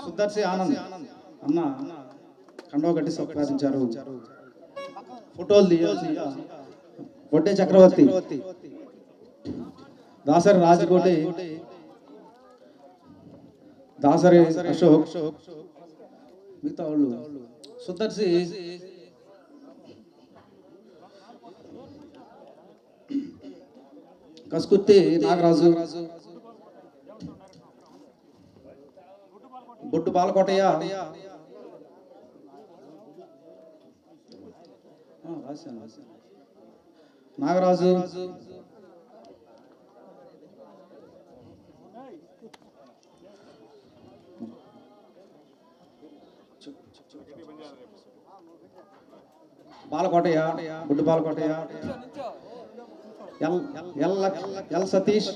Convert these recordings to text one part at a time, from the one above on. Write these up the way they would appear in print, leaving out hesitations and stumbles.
సుదర్శి ఆనంద్ అన్న కండవ కట్టి సత్కరించారు. ఫోటోలు తీయాల్సి కొట్టే చక్రవర్తి, దాసరి రాజకోటి, దాసరి అశోక్, మిగతా వాళ్ళు సుదర్శి కస్కుర్తి నాగరాజు, బొట్టు బాలకోటయ్య, నాగరాజు, బాలకోటయ్య, బొట్టు బాలకోటయ్య, ఎల్ సతీష్,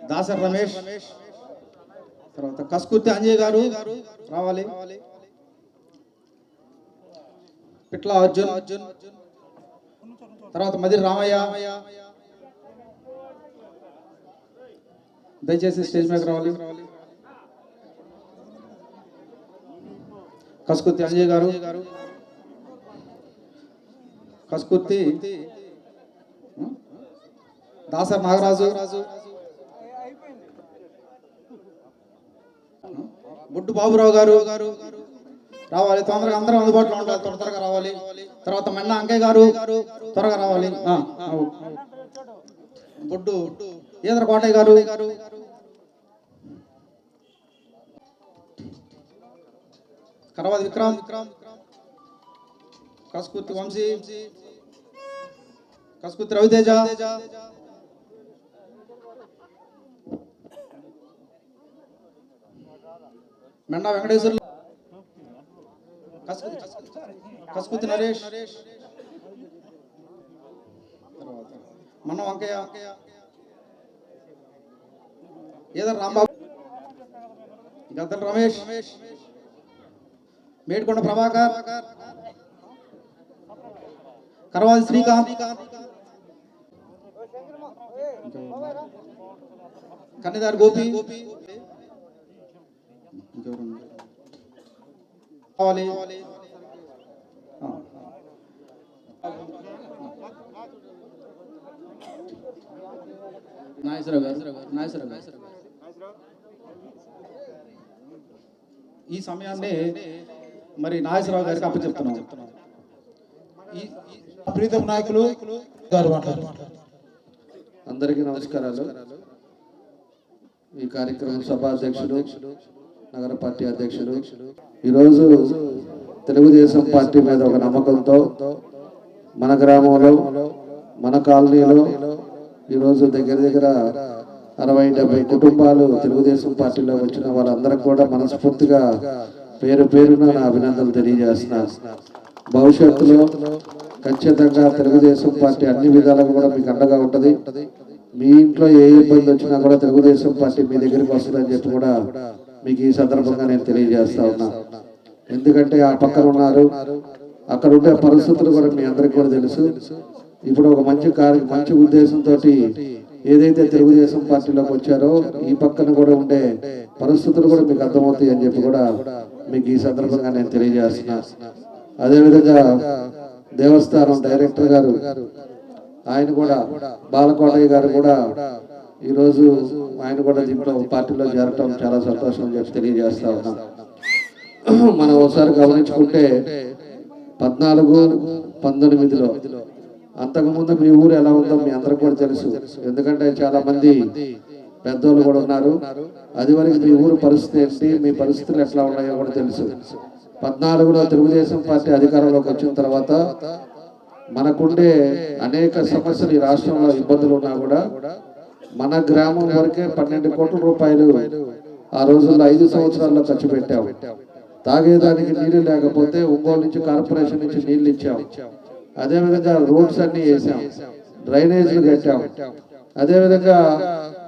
దాసర్ రమేష్, తర్వాత కస్కుర్తి అంజయ్ గారు రావాలి, పిట్ల అర్జున్, తర్వాత మదిరి రామయ్య, దయచేసి స్టేజ్ మీద రావాలి. కస్కుర్తి అంజయ్ గారు, కస్కుర్తి దాసర్ నాగరాజు, బొడ్డు బాబురావు గారు రావాలి. తొందరగా అందరూ అందుబాటులో ఉండాలి, త్వరగా రావాలి. తర్వాత మన్నా అంకయ్య గారు త్వరగా రావాలి. బొడ్డు ఈదర కోటయ్య గారు, కరవాది విక్రమ్, కస్కుర్తి వంశీ, కస్కుర్తి రవితేజ, మెండా వెంకటేశ్వర్లు, కస్కుర్తి నరేష్, మన్న వంకయ్య, ఈదర్ రాంబాబు, గద్దల రమేష్, మేడ్కొండ ప్రభాకర్, కరవాది శ్రీకాంత్, కన్నిదారి గోపి, ఈ సమయాన్ని మరి నాగేశ్వరరావు గారికి అప్పచెప్తున్నాం. ప్రీతం నాయకులు గారు మాట్లాడుతున్నారు. అందరికీ నమస్కారాలు. ఈ కార్యక్రమం సభా అధ్యక్షుడు, నగర పార్టీ అధ్యక్షుడు, ఈరోజు తెలుగుదేశం పార్టీ మీద ఒక నమ్మకంతో మన గ్రామంలో, మన కాలనీలో ఈరోజు దగ్గర దగ్గర 60-70 కుటుంబాలు తెలుగుదేశం పార్టీలో వచ్చిన వాళ్ళందరికీ కూడా మనస్ఫూర్తిగా పేరు పేరున నా అభినందనలు తెలియజేస్తున్నాను. భవిష్యత్తులో ఖచ్చితంగా తెలుగుదేశం పార్టీ అన్ని విధాలుగా కూడా మీకు అండగా ఉంటుంది. మీ ఇంట్లో ఏ ఇబ్బంది వచ్చినా కూడా తెలుగుదేశం పార్టీ మీ దగ్గరికి వస్తుందని చెప్పి కూడా మీకు ఈ సందర్భంగా నేను తెలియజేస్తా ఉన్నా. ఎందుకంటే ఆ పక్కన ఉన్నారు, అక్కడ ఉండే పరిస్థితులు కూడా మీ అందరికి కూడా తెలుసు. ఇప్పుడు ఒక మంచి ఉద్దేశంతో ఏదైతే తెలుగుదేశం పార్టీలోకి వచ్చారో ఈ పక్కన కూడా ఉండే పరిస్థితులు కూడా మీకు అర్థమవుతాయి అని చెప్పి కూడా మీకు ఈ సందర్భంగా నేను తెలియజేస్తున్నా. అదేవిధంగా దేవస్థానం డైరెక్టర్ గారు, ఆయన కూడా బాలకోటయ్య గారు కూడా ఈరోజు ఆయన కూడా దీంట్లో పార్టీలో చేరటం చాలా సంతోషం అని చెప్పి తెలియజేస్తా ఉన్నాం. మనం ఒకసారి గమనించుకుంటే 14-19లో అంతకుముందు మీ ఊరు ఎలా ఉందో మీ అందరికి కూడా తెలుసు. ఎందుకంటే చాలా మంది పెద్దోళ్ళు కూడా ఉన్నారు. అది వరకు మీ ఊరు పరిస్థితి ఏంటి, మీ పరిస్థితులు ఎట్లా ఉన్నాయో కూడా తెలుసు. 14లో తెలుగుదేశం పార్టీ అధికారంలోకి వచ్చిన తర్వాత మనకుండే అనేక సమస్యలు ఈ రాష్ట్రంలో ఇబ్బందులు ఉన్నా కూడా మన గ్రామం వరకే 12 కోట్ల రూపాయలు ఆ రోజుల్లో 5 సంవత్సరాల్లో ఖర్చు పెట్టాం. తాగేదానికి నీళ్లు లేకపోతే ఒంగోలు నుంచి కార్పొరేషన్ నుంచి నీళ్లు ఇచ్చాం. అదేవిధంగా రోడ్స్ అన్ని వేసాం, డ్రైనేజీలు కట్టాం. అదేవిధంగా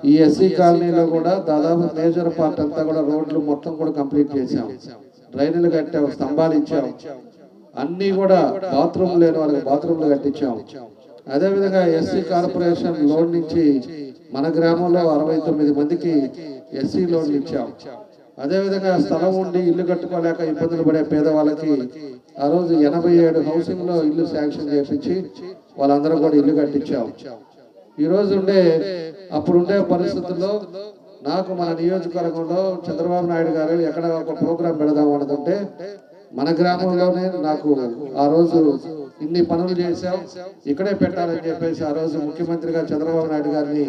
ఈ ఎస్సీ కాలనీలో కూడా దాదాపు మేజర్ పార్ట్ అంతా కూడా రోడ్లు మొత్తం కూడా కంప్లీట్ చేశాం, డ్రైన్లు కట్టాం, స్తంభాలు ఇచ్చాం, అన్నీ కూడా బాత్రూమ్ లేని వాళ్ళకి బాత్రూమ్లు కట్టించాం. అదేవిధంగా ఎస్సీ కార్పొరేషన్ లోన్ నుంచి మన గ్రామంలో 69 మందికి ఎస్సీ లోన్లు ఇచ్చాం. అదేవిధంగా స్థలం ఉండి ఇల్లు కట్టుకోలేక ఇబ్బందులు పడే పేదవాళ్ళకి ఆ రోజు 87 హౌసింగ్లో ఇల్లు శాంక్షన్ చేపించి వాళ్ళందరూ కూడా ఇల్లు కట్టించాం. ఈ రోజు అప్పుడుండే పరిస్థితుల్లో నాకు మన నియోజకవర్గంలో చంద్రబాబు నాయుడు గారు ఎక్కడ ఒక ప్రోగ్రాం పెడదాం అనుకుంటే మన గ్రామంలోనే నాకు ఆ రోజు ఇన్ని పనులు చేశాం, ఇక్కడే పెట్టాలని చెప్పేసి ఆ రోజు ముఖ్యమంత్రిగా చంద్రబాబు నాయుడు గారిని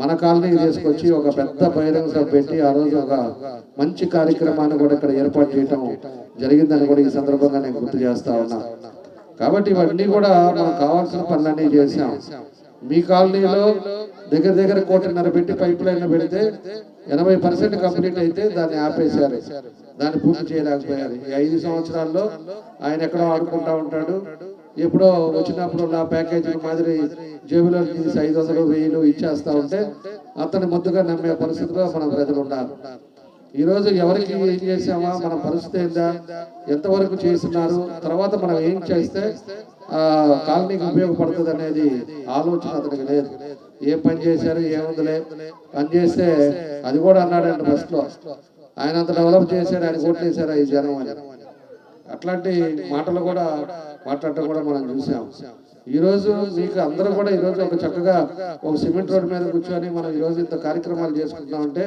మన కాలనీకి తీసుకొచ్చి ఒక పెద్ద బహిరంగ సభ పెట్టి ఆ రోజు ఒక మంచి కార్యక్రమాన్ని కూడా ఇక్కడ ఏర్పాటు చేయటం జరిగిందని కూడా ఈ సందర్భంగా నేను గుర్తు చేస్తా ఉన్నా. కాబట్టి ఇవన్నీ కూడా మనకు కావాల్సిన పనులన్నీ చేశాం. మీ కాలనీలో దగ్గర 1.5 కోటి పెట్టి పైప్ లైన్ పెడితే 80% కంప్లీట్ అయితే దాన్ని ఆపేశారు, దాన్ని పూర్తి చేయలేకపోయారు. ఈ 5 సంవత్సరాల్లో ఆయన ఎక్కడో ఆడుకుంటా ఉంటాడు, ఎప్పుడో వచ్చినప్పుడు నా ప్యాకేజీ మాదిరి జేబులో తీసి 500, 1000 ఇచ్చేస్తా ఉంటే అతని ముద్దుగా నమ్మే పరిస్థితిలో మన ప్రజలు ఉన్నారు. ఈ రోజు ఎవరికి ఏం చేసామా, మన పరిస్థితి ఏందా, ఎంతవరకు చేస్తున్నారు, తర్వాత మనం ఏం చేస్తే కాలనీకి ఉపయోగపడుతుంది అనేది ఆలోచన అతనికి లేదు. ఏం పని చేశారు, ఏముందిలే పని చేస్తే అది కూడా అన్నాడంట ఫస్ట్ లో, ఆయన అంత డెవలప్ చేశారు, ఆయన ఓట్లేశారు ఈ జనం అని. అట్లాంటి మాటలు కూడా మాట్లాడటం కూడా మనం చూసాం. ఈ రోజు మీకు అందరూ కూడా ఈ రోజు ఒక చక్కగా ఒక సిమెంట్ రోడ్ మీద కూర్చొని మనం ఈ రోజు ఇంత కార్యక్రమాలు చేసుకుంటున్నామంటే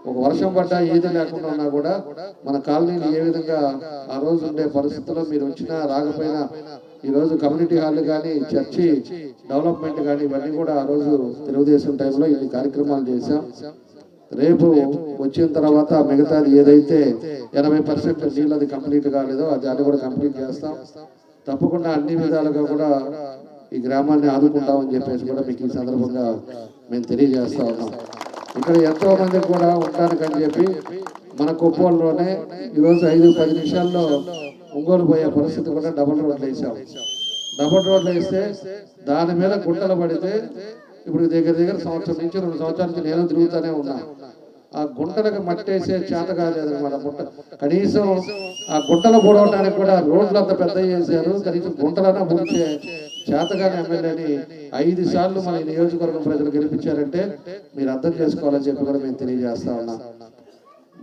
ఒక వర్షం పడ్డా ఏది లేకుండా ఉన్నా కూడా మన కాలనీని ఏ విధంగా ఆ రోజు ఉండే పరిస్థితుల్లో మీరు వచ్చినా రాకపోయినా ఈ రోజు కమ్యూనిటీ హాల్ కానీ చర్చి డెవలప్మెంట్ కానీ ఇవన్నీ కూడా ఆ రోజు తెలుగుదేశం టైంలో ఇన్ని కార్యక్రమాలు చేశాం. రేపు వచ్చిన తర్వాత మిగతాది ఏదైతే 80% నీళ్ళది కంప్లీట్ కాలేదో అది కూడా కంప్లీట్ చేస్తాం. తప్పకుండా అన్ని విధాలుగా కూడా ఈ గ్రామాన్ని ఆదుకుంటామని చెప్పేసి కూడా మీకు ఈ సందర్భంగా మేము తెలియజేస్తా ఉన్నాం. ఇక్కడ ఎంతో మంది కూడా ఉండడానికని చెప్పి మన కొప్పోల్లోనే ఈరోజు 5-10 నిమిషాల్లో ఒంగోలు పోయే పరిస్థితి కూడా డబుల్ రోడ్లు వేసాం. డబుల్ రోడ్లు వేస్తే దాని మీద గుంటలు పడితే ఇప్పుడు దగ్గర సంవత్సరం నుంచి 2 సంవత్సరాల నుంచి నేను తిరుగుతూనే ఉన్నా. ఆ గుంటలకు మట్టేసే చేత కాలేదన్నమాట. కనీసం ఆ గుంటలు పూడవడానికి కూడా రోడ్లు అంత పెద్ద చేశారు, కనీసం గుంటలన్నా పూడ్చే చేతగానే ఎమ్మెల్యేని 5 సార్లు మన నియోజకవర్గం ప్రజలు గెలిపించారంటే మీరు అర్థం చేసుకోవాలని చెప్పి కూడా మేము తెలియజేస్తా ఉన్నాం.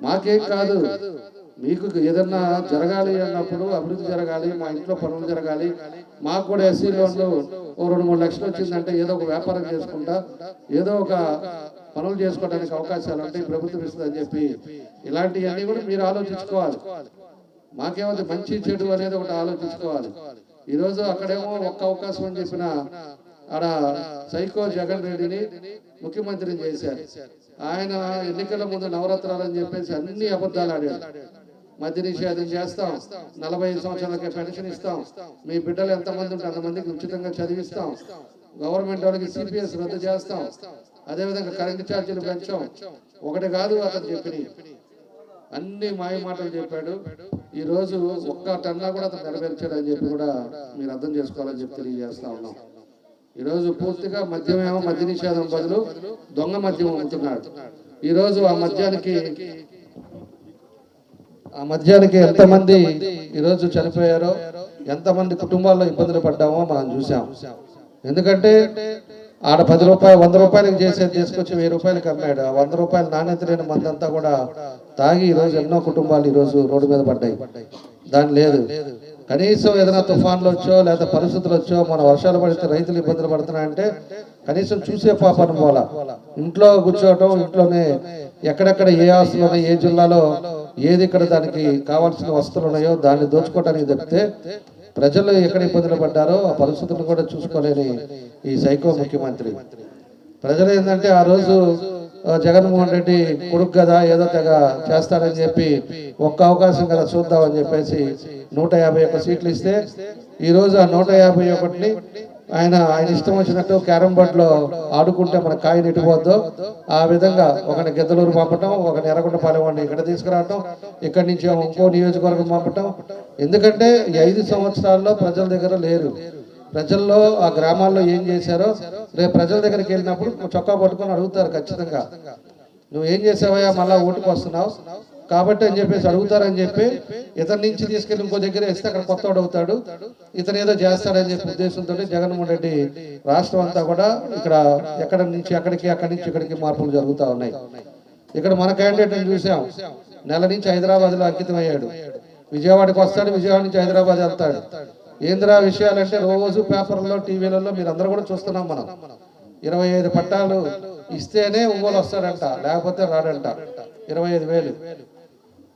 మాకేం కాదు, మీకు ఏదన్నా జరగాలి అన్నప్పుడు అభివృద్ధి జరగాలి, మా ఇంట్లో పనులు జరగాలి, మాకు కూడా ఎస్సీ లోన్లు 2-3 లక్షలు వచ్చిందంటే ఏదో ఒక వ్యాపారం చేసుకుంటా ఏదో ఒక పనులు చేసుకోవడానికి అవకాశాలు ఉంటాయి, ప్రభుత్వం ఇస్తుందని చెప్పి ఇలాంటివన్నీ కూడా మీరు ఆలోచించుకోవాలి. మాకేమైతే మంచి చెడు అనేది ఒకటి ఆలోచించుకోవాలి. ఈరోజు అక్కడేమో ఒక్క అవకాశం అని చెప్పిన ఆడ సైకో జగన్ రెడ్డిని ముఖ్యమంత్రిని చేశారు. ఆయన ఎన్నికల ముందు నవరత్నాలు అని చెప్పేసి అన్ని అబద్ధాలు ఆడాడు. మద్య నిషేధం చేస్తాం, 45 సంవత్సరాలకే పెన్షన్ ఇస్తాం, మీ బిడ్డలు ఎంతమంది ఉంటే అంతమందికి ఉచితంగా చదివిస్తాం, గవర్నమెంట్ వాళ్ళకి సిపిఎస్ రద్దు చేస్తాం, అదేవిధంగా కరెంటు ఛార్జీలు పెంచాం. ఒకటి కాదు అతను చెప్పి అన్ని మాయ మాటలు చెప్పాడు. ఈ రోజు ఒక్క టన్నా కూడా అతను నెరవేర్చాడు అని చెప్పి కూడా మీరు అర్థం చేసుకోవాలని చెప్పి తెలియజేస్తా ఉన్నాం. ఈ రోజు పూర్తిగా మద్యమేమో మద్య నిషేధం బదులు దొంగ మద్యం అమ్ముతున్నాడు. ఈ రోజు ఆ మద్యానికి ఎంతమంది ఈరోజు చనిపోయారో, ఎంతమంది కుటుంబాల్లో ఇబ్బందులు పడ్డామో మనం చూసాం. ఎందుకంటే ఆడ 10 రూపాయలు 100 రూపాయలకి చేసేది తీసుకొచ్చి 1000 రూపాయలకి అమ్మాడు. ఆ 100 రూపాయలు నాణ్యత లేని మందంతా కూడా తాగి ఈరోజు ఎన్నో కుటుంబాలు ఈరోజు రోడ్డు మీద పడ్డాయి. దాని లేదు, కనీసం ఏదైనా తుఫాన్లు వచ్చో లేదా పరిస్థితులు వచ్చో మన వర్షాలు పడితే రైతులు ఇబ్బందులు పడుతున్నాయంటే కనీసం చూసే పాపను పోలా, ఇంట్లో కూర్చోవటం, ఇంట్లోనే ఎక్కడెక్కడ ఏ ఆస్తులు ఉన్నాయో, ఏ జిల్లాలో ఏది ఇక్కడ దానికి కావాల్సిన వస్తువులు ఉన్నాయో దాన్ని దోచుకోవడానికి తప్పితే ప్రజలు ఎక్కడ ఇబ్బందులు పడ్డారో ఆ పరిస్థితులను కూడా చూసుకోలేని ఈ సైకో ముఖ్యమంత్రి. ప్రజలు ఏంటంటే ఆ రోజు జగన్మోహన్ రెడ్డి కొడుకు కదా ఏదో తెగ చేస్తాడని చెప్పి ఒక్క అవకాశం కదా చూద్దామని చెప్పేసి 151 సీట్లు ఇస్తే ఈరోజు ఆ 151ని ఆయన ఇష్టం వచ్చినట్టు క్యారమ్ బోర్డులో ఆడుకుంటే మన కాయ నెట్టిపోద్దో ఆ విధంగా ఒకని గిద్దలూరు పంపటం, ఒకని ఎర్రగొండపాలెం వాడిని ఇక్కడ తీసుకురావటం, ఇక్కడి నుంచి ఇంకో నియోజకవర్గం పంపటం. ఎందుకంటే ఈ 5 సంవత్సరాల్లో ప్రజల దగ్గర లేరు. ప్రజల్లో ఆ గ్రామాల్లో ఏం చేశారో రేపు ప్రజల దగ్గరికి వెళ్ళినప్పుడు చొక్కా పట్టుకొని అడుగుతారు ఖచ్చితంగా, నువ్వు ఏం చేసావయ్యా మళ్ళా ఓటుకు వస్తున్నావు కాబట్టి అని చెప్పేసి అడుగుతారని చెప్పి ఇతని నుంచి తీసుకెళ్ళి ఇంకో దగ్గర వేస్తే అక్కడ కొత్త అవుతాడు, ఇతను ఏదో చేస్తాడని చెప్పి ఉద్దేశంతో జగన్మోహన్ రెడ్డి రాష్ట్రం అంతా కూడా ఇక్కడ ఎక్కడి నుంచి అక్కడికి, అక్కడి నుంచి ఇక్కడికి మార్పులు జరుగుతూ ఉన్నాయి. ఇక్కడ మన క్యాండిడేట్ని చూసాం, నెల నుంచి హైదరాబాద్లో అంకితం అయ్యాడు. విజయవాడకి వస్తాడు, విజయవాడ నుంచి హైదరాబాద్ వెళ్తాడు. ఏంద్రా విషయాలంటే రోజు పేపర్లలో టీవీలలో మీరు అందరూ కూడా చూస్తున్నాం మనం. 25 పట్టాలు ఇస్తేనే ఒంగోలు వస్తాడంట, లేకపోతే రాడంట. 25,000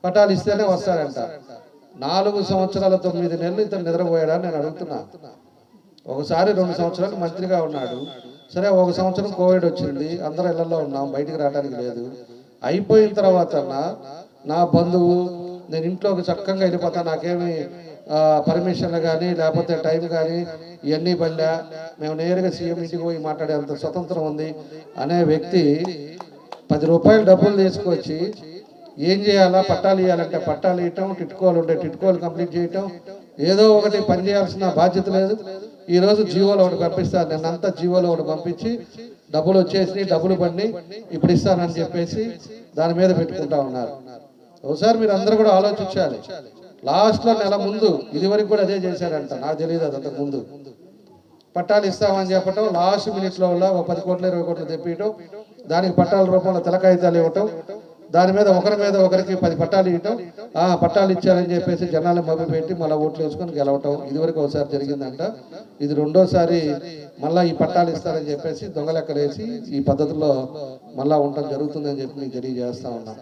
పట్టాలు ఇస్తేనే వస్తాడంట. 4 సంవత్సరాల 9 నెలలు ఇతను నిద్రపోయాడని నేను అడుగుతున్నా. ఒకసారి 2 సంవత్సరాలు మంత్రిగా ఉన్నాడు. సరే, 1 సంవత్సరం కోవిడ్ వచ్చింది, అందరూ ఇళ్లలో ఉన్నాం, బయటికి రావడానికి లేదు. అయిపోయిన తర్వాత నా బంధువు, నేను ఇంట్లోకి చక్కగా వెళ్ళిపోతా, నాకేమి పర్మిషన్లు కానీ లేకపోతే టైం కానీ ఇవన్నీ బల్లా, మేము నేరుగా సీఎం ఇంటికి పోయి మాట్లాడేంత స్వతంత్రం ఉంది అనే వ్యక్తి 10 రూపాయలు డబ్బులు తీసుకొచ్చి ఏం చేయాలా, పట్టాలు ఇవ్వాలంటే పట్టాలు ఇవ్వటం, టిట్కోలు ఉంటే టిట్కోలు కంప్లీట్ చేయటం, ఏదో ఒకటి పని చేయాల్సిన బాధ్యత లేదు. ఈరోజు జీవోలో ఒకటి పంపిస్తారు, నిన్నంతా జీవోలో ఒకటి పంపించి డబ్బులు వచ్చేసి డబ్బులు పడి ఇప్పుడు ఇస్తానని చెప్పేసి దాని మీద పెట్టుకుంటా ఉన్నారు. ఒకసారి మీరు అందరూ కూడా ఆలోచించాలి. లాస్ట్లో నెల ముందు ఇదివరకు కూడా అదే చేశారంట, నాకు తెలియదు అది అంతకు ముందు. పట్టాలు ఇస్తామని చెప్పటం, లాస్ట్ మినిట్లో ఒక 10 కోట్లు 20 కోట్లు తెప్పియటం, దానికి పట్టాల రూపంలో తెలకాయితాలు ఇవ్వటం, దాని మీద ఒకరి మీద ఒకరికి 10 పట్టాలు ఇవ్వటం, పట్టాలు ఇచ్చారని చెప్పేసి జనాలు మభ్య పెట్టి మళ్ళీ ఓట్లు వేసుకొని గెలవటం. ఇదివరకు ఒకసారి జరిగిందంట, ఇది రెండోసారి మళ్ళీ ఈ పట్టాలు ఇస్తారని చెప్పేసి దొంగలెక్కలేసి ఈ పద్ధతిలో మళ్ళీ ఉండటం జరుగుతుందని చెప్పి మీకు తెలియజేస్తా ఉన్నాం.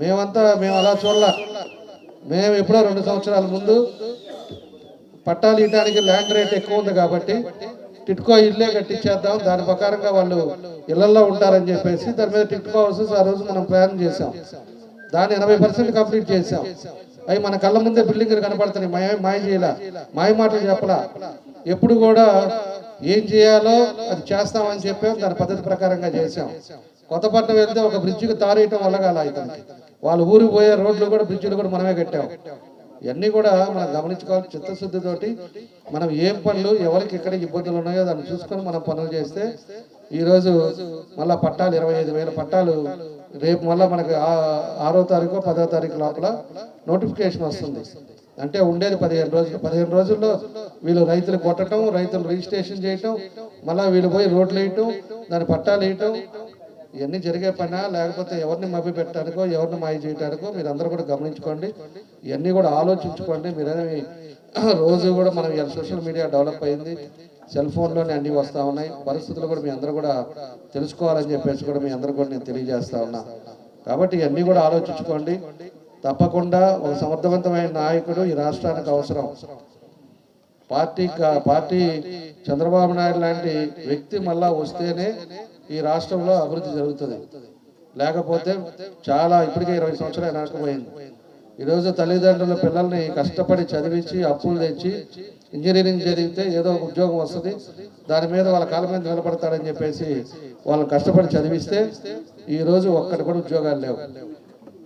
మేము అలా చూడాల. మేము ఎప్పుడో 2 సంవత్సరాల ముందు పట్టాలు ఇవ్వడానికి ల్యాండ్ రేట్ ఎక్కువ ఉంది కాబట్టి టిట్కో ఇల్లే కట్టించేద్దాం, దాని ప్రకారంగా వాళ్ళు ఇళ్లలో ఉంటారని చెప్పేసి దాని మీద టిట్కో హౌసెస్ ఆ రోజు మనం ప్లాన్ చేసాం. దాన్ని 80% కంప్లీట్ చేసాం. అవి మన కళ్ళ ముందే బిల్డింగ్లు కనపడుతున్నాయి. మాయ చేయలా, మాయ మాటలు చెప్పలా. ఎప్పుడు కూడా ఏం చేయాలో అది చేస్తామని చెప్పాం, దాని పద్ధతి ప్రకారంగా చేసాం. కొత్తపట్నం వెళ్తే ఒక బ్రిడ్జికి తారేయటం వల్ల కాల ఇతనికి, వాళ్ళు ఊరికి పోయే రోడ్లు కూడా బ్రిడ్జిలు కూడా మనమే కట్టాం. ఇవన్నీ కూడా మనం గమనించుకోవాలి. చిత్తశుద్ధితోటి మనం ఏం పనులు ఎవరికి ఎక్కడ ఇబ్బందులు ఉన్నాయో దాన్ని చూసుకొని మనం పనులు చేస్తే ఈరోజు మళ్ళీ పట్టాలు 25,000 పట్టాలు రేపు మళ్ళీ మనకు 6వ తారీఖు 10వ తారీఖు లోపల నోటిఫికేషన్ వస్తుంది. అంటే ఉండేది 15 రోజులు. 15 రోజుల్లో వీళ్ళు రైతులు కొట్టడం, రైతులు రిజిస్ట్రేషన్ చేయటం, మళ్ళీ వీళ్ళు పోయి రోడ్లు వేయటం, దాని పట్టాలు వేయటం, ఇవన్నీ జరిగే పనా లేకపోతే ఎవరిని మభ్య పెట్టడానికో ఎవరిని మాయ చేయడానికో మీరు అందరూ కూడా గమనించుకోండి. ఇవన్నీ కూడా ఆలోచించుకోండి. మీరేమి రోజు కూడా మనం సోషల్ మీడియా డెవలప్ అయింది, సెల్ ఫోన్లోనే అన్నీ వస్తూ ఉన్నాయి. పరిస్థితులు కూడా మీ అందరూ కూడా తెలుసుకోవాలని చెప్పేసి కూడా మీ అందరూ కూడా నేను తెలియజేస్తా ఉన్నా. కాబట్టి ఇవన్నీ కూడా ఆలోచించుకోండి. తప్పకుండా ఒక సమర్థవంతమైన నాయకుడు ఈ రాష్ట్రానికి అవసరం. పార్టీ చంద్రబాబు నాయుడు లాంటి వ్యక్తి మళ్ళా వస్తేనే ఈ రాష్ట్రంలో అభివృద్ధి జరుగుతుంది. లేకపోతే చాలా ఇప్పటికే 20 సంవత్సరాలు వెనకపోయింది. ఈరోజు తల్లిదండ్రుల పిల్లల్ని కష్టపడి చదివించి అప్పులు తెచ్చి ఇంజనీరింగ్ చదివితే ఏదో ఒక ఉద్యోగం వస్తుంది, దాని మీద వాళ్ళ కాళ్ళ మీద నిలబడతాడని చెప్పేసి వాళ్ళని కష్టపడి చదివిస్తే ఈరోజు ఒక్కటి కూడా ఉద్యోగాలు లేవు.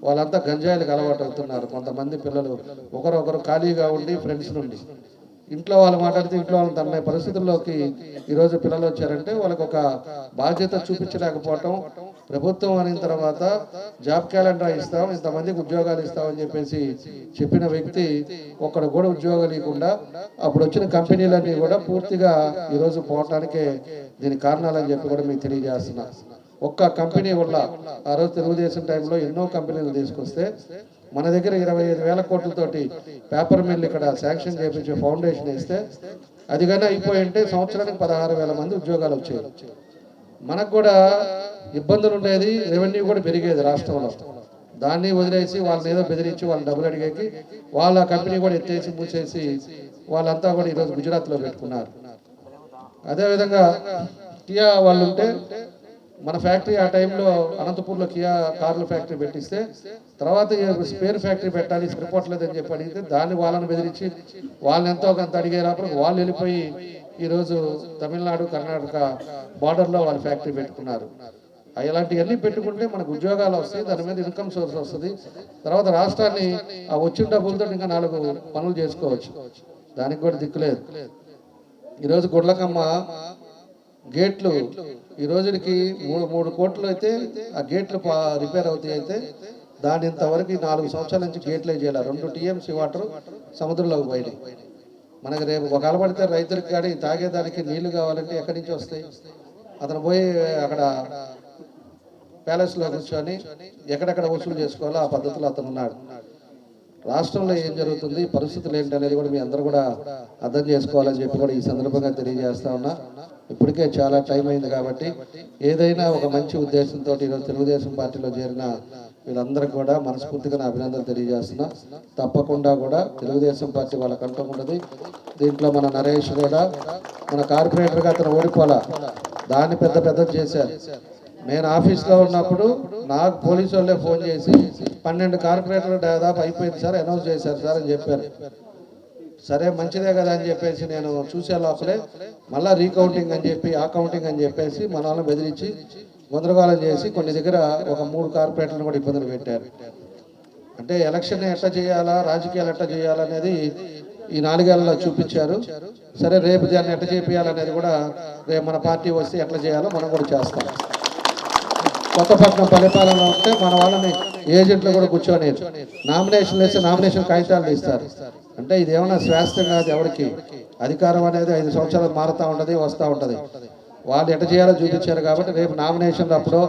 వాళ్ళంతా గంజాయిలకు అలవాటు అవుతున్నారు. కొంతమంది పిల్లలు ఒకరొకరు ఖాళీగా ఉండి ఫ్రెండ్స్ నుండి ఇంట్లో వాళ్ళు మాట్లాడితే ఇంట్లో వాళ్ళని తన్నే పరిస్థితుల్లోకి ఈరోజు పిల్లలు వచ్చారంటే వాళ్ళకి ఒక బాధ్యత చూపించలేకపోవటం. ప్రభుత్వం అయిన తర్వాత జాబ్ క్యాలెండర్ ఇస్తాం, ఇంతమందికి ఉద్యోగాలు ఇస్తామని చెప్పేసి చెప్పిన వ్యక్తి ఒక్కడు కూడా ఉద్యోగాలు ఇవ్వకుండా అప్పుడు వచ్చిన కంపెనీలన్నీ కూడా పూర్తిగా ఈరోజు పోవటానికే దీని కారణాలని చెప్పి కూడా మీకు తెలియజేస్తున్నా. ఒక్క కంపెనీ వల్ల ఆ రోజు తెలుగుదేశం టైంలో ఎన్నో కంపెనీలు తీసుకొస్తే మన దగ్గర 25,000 కోట్లతోటి పేపర్ మిల్ ఇక్కడ శాంక్షన్ చేయించే ఫౌండేషన్ వేస్తే అది కానీ అయిపోయి ఉంటే సంవత్సరానికి 16,000 మంది ఉద్యోగాలు వచ్చాయి. మనకు కూడా ఇబ్బందులు ఉండేది, రెవెన్యూ కూడా పెరిగేది రాష్ట్రంలో. దాన్ని వదిలేసి వాళ్ళని ఏదో బెదిరించి వాళ్ళు డబ్బులు అడిగేకి వాళ్ళ కంపెనీ కూడా ఎత్తేసి మూసేసి వాళ్ళంతా కూడా ఈరోజు గుజరాత్లో పెట్టుకున్నారు. అదేవిధంగా కియా వాళ్ళు ఉంటే మన ఫ్యాక్టరీ ఆ టైంలో అనంతపూర్లో కియా కార్ల ఫ్యాక్టరీ పెట్టిస్తే తర్వాత స్పేర్ ఫ్యాక్టరీ పెట్టాలి సరిపోవట్లేదని చెప్పి అడిగితే దాన్ని వాళ్ళని బెదిరించి వాళ్ళని ఎంతో కొంత అడిగేటప్పుడు వాళ్ళు వెళ్ళిపోయి ఈరోజు తమిళనాడు కర్ణాటక బార్డర్లో వాళ్ళ ఫ్యాక్టరీ పెట్టుకున్నారు. ఇలాంటివన్నీ పెట్టుకుంటే మనకు ఉద్యోగాలు వస్తాయి, దాని మీద ఇన్కమ్ సోర్స్ వస్తుంది. తర్వాత రాష్ట్రాన్ని ఆ వచ్చిన డబ్బులతో ఇంకా 4 పనులు చేసుకోవచ్చు. దానికి కూడా దిక్కులేదు. ఈరోజు గుడ్లకమ్మ గేట్లు ఈ రోజుకి మూడు కోట్లు అయితే ఆ గేట్లు రిపేర్ అవుతాయి. అయితే దాని ఇంతవరకు 4 సంవత్సరాల నుంచి గేట్లే చేయాలి. 2 టీఎంసీ వాటర్ సముద్రంలోకి పోయినాయి. మనకు రేపు ఒకవేళ పడితే రైతులకు కానీ తాగేదానికి నీళ్లు కావాలంటే ఎక్కడి నుంచి వస్తాయి? అతను పోయి అక్కడ ప్యాలెస్లో కూర్చొని ఎక్కడెక్కడ వసూలు చేసుకోవాలో ఆ పద్ధతిలో అతను ఉన్నాడు. రాష్ట్రంలో ఏం జరుగుతుంది, పరిస్థితులు ఏంటి అనేది కూడా మీ అందరూ కూడా అర్థం చేసుకోవాలని చెప్పి కూడా ఈ సందర్భంగా తెలియజేస్తా ఉన్నా. ఇప్పటికే చాలా టైం అయింది కాబట్టి ఏదైనా ఒక మంచి ఉద్దేశంతో ఈరోజు తెలుగుదేశం పార్టీలో చేరిన వీళ్ళందరికీ కూడా మనస్ఫూర్తిగా నా అభినందనలు తెలియజేస్తున్నా. తప్పకుండా కూడా తెలుగుదేశం పార్టీ వాళ్ళ కంటం ఉన్నది. దీంట్లో మన నరేష్ కూడా మన కార్పొరేటర్గా అతను ఓడిపోలా, దాన్ని పెద్ద చేశారు. నేను ఆఫీస్లో ఉన్నప్పుడు నాకు పోలీసు వాళ్ళే ఫోన్ చేసి 12 కార్పొరేటర్లు దాదాపు అయిపోయింది సార్, అనౌన్స్ చేశారు సార్ అని చెప్పారు. సరే మంచిదే కదా అని చెప్పేసి నేను చూసే లోపలే మళ్ళీ రీకౌంటింగ్ అని చెప్పి ఆ కౌంటింగ్ అని చెప్పేసి మన వాళ్ళని బెదిరించి గందరగోళం చేసి కొన్ని దగ్గర ఒక 3 కార్పొరేటర్లను కూడా ఇబ్బందులు పెట్టారు. అంటే ఎలక్షన్ ఎట్లా చేయాలా, రాజకీయాలు ఎట్లా చేయాలనేది ఈ 4 ఏళ్లలో చూపించారు. సరే రేపు దాన్ని ఎట్లా చేయాలనేది కూడా రేపు మన పార్టీ వస్తే ఎట్లా చేయాలో మనం కూడా చేస్తాం. కొత్తపట్నం పరిపాలన ఉంటే మన వాళ్ళని ఏజెంట్లు కూడా కూర్చొని నామినేషన్ వేస్తే నామినేషన్ కాగితాలు ఇస్తారు. అంటే ఇది ఏమన్నా శాస్త్రం కాదు. ఎవరికి అధికారం అనేది 5 సంవత్సరాలు మారుతూ ఉంటుంది, వస్తూ ఉంటుంది. వాళ్ళు ఎట్లా చేయాలో చూపించారు కాబట్టి రేపు నామినేషన్ అప్పుడు,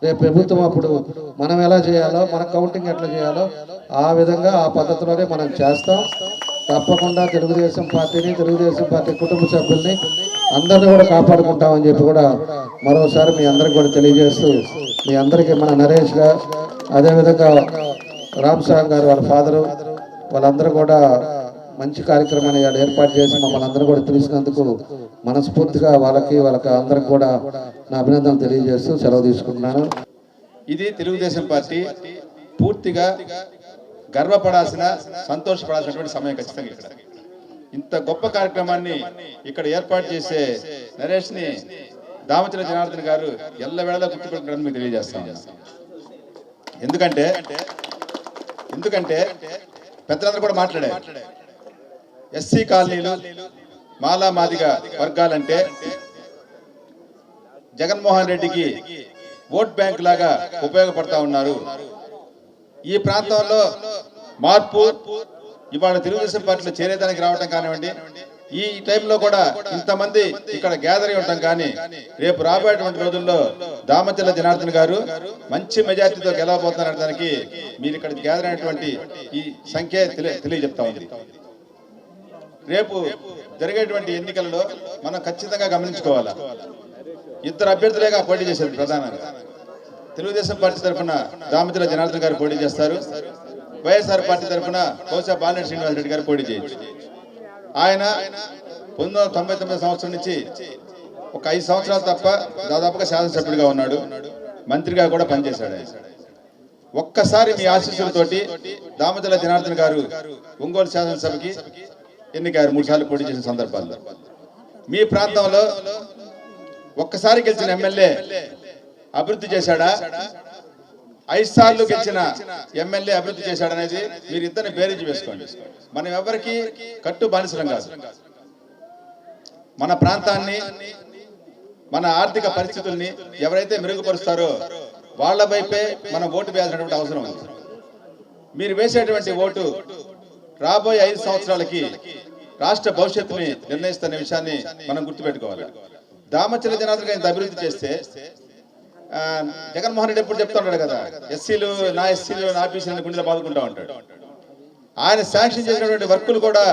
రేపు ప్రభుత్వం అప్పుడు మనం ఎలా చేయాలో, మన కౌంటింగ్ ఎట్లా చేయాలో ఆ విధంగా ఆ పద్ధతిలోనే మనం చేస్తాం. తప్పకుండా తెలుగుదేశం పార్టీని, తెలుగుదేశం పార్టీ కుటుంబ సభ్యుల్ని అందరినీ కూడా కాపాడుకుంటామని చెప్పి కూడా మరోసారి మీ అందరికి కూడా తెలియజేస్తూ, మీ అందరికీ మన నరేష్ గారు, అదేవిధంగా రామ్సాంగ్ గారు వాళ్ళ ఫాదరు, వాళ్ళందరూ కూడా మంచి కార్యక్రమాన్ని ఏర్పాటు చేసి మమ్మల్ని అందరూ కూడా తెలిసినందుకు మనస్ఫూర్తిగా వాళ్ళకి అందరికి కూడా నా అభినందనలు తెలియజేస్తూ సెలవు తీసుకుంటున్నాను. ఇది తెలుగుదేశం పార్టీ పూర్తిగా గర్వపడాల్సిన, సంతోషపడాల్సినటువంటి సమయం ఖచ్చితంగా. ఇక్కడ ఇంత గొప్ప కార్యక్రమాన్ని ఇక్కడ ఏర్పాటు చేసే నరేష్ ని దామచల జనార్దన్ గారు ఎల్లవేళలా గుర్తుపెట్టుకుంటారని మీకు తెలియజేస్తాను. ఎందుకంటే పెద్దలందరూ కూడా మాట్లాడారు. ఎస్సీ కాలనీలు, మాలా మాదిగ వర్గాలంటే జగన్మోహన్ రెడ్డికి ఓట్ బ్యాంక్ లాగా ఉపయోగపడతా ఉన్నారు. ఈ ప్రాంతంలో మార్పు ఇవాళ తెలుగుదేశం పార్టీలో చేరేదానికి రావటం కానివ్వండి, ఈ టైంలో కూడా ఇంతమంది ఇక్కడ గ్యాదర్ అయి ఉండటం కానీ, రేపు రాబోయేటువంటి రోజుల్లో దామచల జనార్దన్ గారు మంచి మెజార్టీతో గెలవబోతున్నారు దానికి మీరు ఇక్కడ గ్యాదర్ అయినటువంటి ఈ సంఖ్య తెలియజెప్తా ఉంది. రేపు జరిగేటువంటి ఎన్నికల్లో మనం ఖచ్చితంగా గమనించుకోవాలా, 2 అభ్యర్థులేగా పోటీ చేశారు. ప్రధానంగా తెలుగుదేశం పార్టీ తరఫున దామచల జనార్దన్ గారు పోటీ చేస్తారు. వైఎస్ఆర్ పార్టీ తరఫున బహుశా బాలినేని శ్రీనివాసరెడ్డి గారు పోటీ చేయొచ్చు. ఆయన 1999 సంవత్సరం నుంచి ఒక 5 సంవత్సరాలు తప్ప దాదాపుగా శాసనసభ్యుడిగా ఉన్నాడు, మంత్రిగా కూడా పనిచేశాడు. ఒక్కసారి మీ ఆశీస్సులతోటి దామచల జనార్దన్ గారు ఒంగోలు శాసనసభకి ఎన్నికయ్యారు. 3 సార్లు పోటీ చేసిన సందర్భాల్లో మీ ప్రాంతంలో ఒక్కసారి గెలిచిన ఎమ్మెల్యే అభివృద్ధి చేశాడా, 5 సార్లు గెలిచిన ఎమ్మెల్యే అభివృద్ధి చేశాడనేది మీరు ఇద్దరిని బేరీజు వేసుకోండి. మనం ఎవరికి కట్టు బానిసలం కాదు. మన ప్రాంతాన్ని, మన ఆర్థిక పరిస్థితుల్ని ఎవరైతే మెరుగుపరుస్తారో వాళ్ళ వైపే మనం ఓటు వేయాల్సినటువంటి అవసరం ఉంది. మీరు వేసేటువంటి ఓటు రాబోయే 5 సంవత్సరాలకి రాష్ట్ర భవిష్యత్తుని నిర్ణయిస్తున్న విషయాన్ని మనం గుర్తుపెట్టుకోవాలి. దామచల జనార్దన్ గారిని అభివృద్ధి చేస్తే జగన్మోహన్ రెడ్డి ఎప్పుడు చెప్తా ఉంటాడు కదా, ఎస్సీలు నా ఆఫీసులను గుండెలో బాదుకుంటా ఉంటాడు. ఆయన శాంక్షన్ చేసినటువంటి వర్కులు కూడా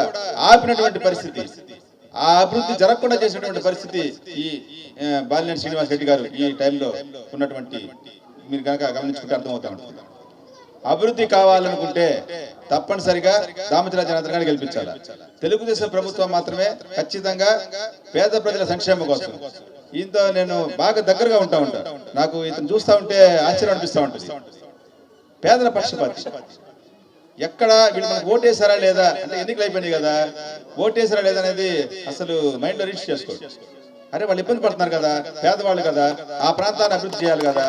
ఆపినటువంటి పరిస్థితి, ఆ అభివృద్ధి జరగకుండా చేసినటువంటి పరిస్థితి ఈ బాలినేని శ్రీనివాసరెడ్డి గారు ఈ టైంలో ఉన్నటువంటి మీరు కనుక గమనించుకుంటే అర్థమవుతా ఉంటుంది. అభివృద్ధి కావాలనుకుంటే తప్పనిసరిగా దామచల జనార్దన్ గారిని గెలిపించాలి. తెలుగుదేశం ప్రభుత్వం మాత్రమే ఖచ్చితంగా పేద ప్రజల సంక్షేమం కోసం, ఈయనతో నేను బాగా దగ్గరగా ఉంటా. నాకు ఇతను చూస్తూ ఉంటే ఆశ్చర్యం అనిపిస్తూ ఉంటుంది. పేదల పక్షపాతి. ఎక్కడ వీళ్ళు మనకు ఓటేసారా లేదా అంటే ఎన్నికలు అయిపోయినాయి కదా, ఓటేసారా లేదా అనేది అసలు మైండ్లో రీచ్ చేసుకోండి. అరే వాళ్ళు ఇబ్బంది పడుతున్నారు కదా, పేదవాళ్ళు కదా, ఆ ప్రాంతాన్ని అభివృద్ధి చేయాలి కదా.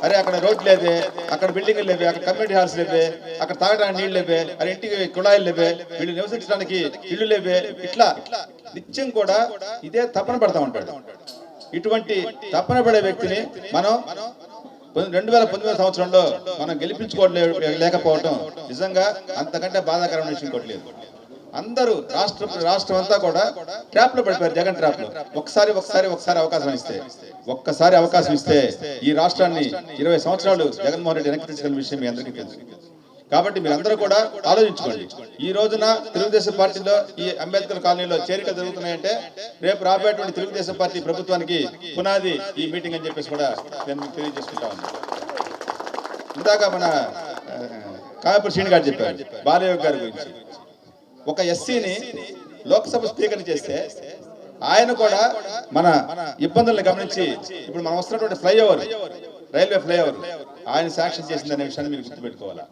అరే అక్కడ రోడ్లు లేవే, అక్కడ బిల్డింగ్లు లేవే, అక్కడ కమ్యూనిటీ హాల్స్ లేవే, అక్కడ తాగడానికి నీళ్ళు లేవే, అరే ఇంటికి కుళాయిలు లేవే, వీళ్ళు నివసించడానికి ఇల్లు లేవే. ఇట్లా నిత్యం కూడా ఇదే తపన పడతా ఉంటాడు. ఇటువంటి తప్పన పడే వ్యక్తిని మనం 2019 సంవత్సరంలో మనం గెలిపించుకోలేకపోవటం నిజంగా అంతకంటే బాధాకరమైన విషయం ఇంకోటి లేదు. అందరూ రాష్ట్రం అంతా కూడా ట్రాప్ లో పడిపోయారు, జగన్ ట్రాప్ లో. ఒక్కసారి అవకాశం ఇస్తే ఈ రాష్ట్రాన్ని 20 సంవత్సరాలు జగన్మోహన్ రెడ్డి వెనక్కి తీసుకెళ్లిన విషయం మీ అందరికీ తెలుసు. కాబట్టి మీరందరూ కూడా ఆలోచించుకోండి. ఈ రోజున తెలుగుదేశం పార్టీలో ఈ అంబేద్కర్ కాలనీలో చేరికలు జరుగుతున్నాయంటే రేపు రాబోయేటువంటి తెలుగుదేశం పార్టీ ప్రభుత్వానికి పునాది ఈ మీటింగ్ అని చెప్పేసి కూడా నేను మీకు తెలియజేసుకుంటా ఉన్నాను. ఇందాక మన కామేపూర్ శ్రీని గారు చెప్పారు బాలయోగి గారి గురించి. ఒక ఎస్సీని లోక్సభ స్పీకర్ చేస్తే ఆయన కూడా మన ఇబ్బందులను గమనించి ఇప్పుడు మనం వస్తున్నటువంటి ఫ్లైఓవర్, రైల్వే ఫ్లైఓవర్ ఆయన శాంక్షన్ చేసిందనే విషయాన్ని మీరు గుర్తుపెట్టుకోవాలా.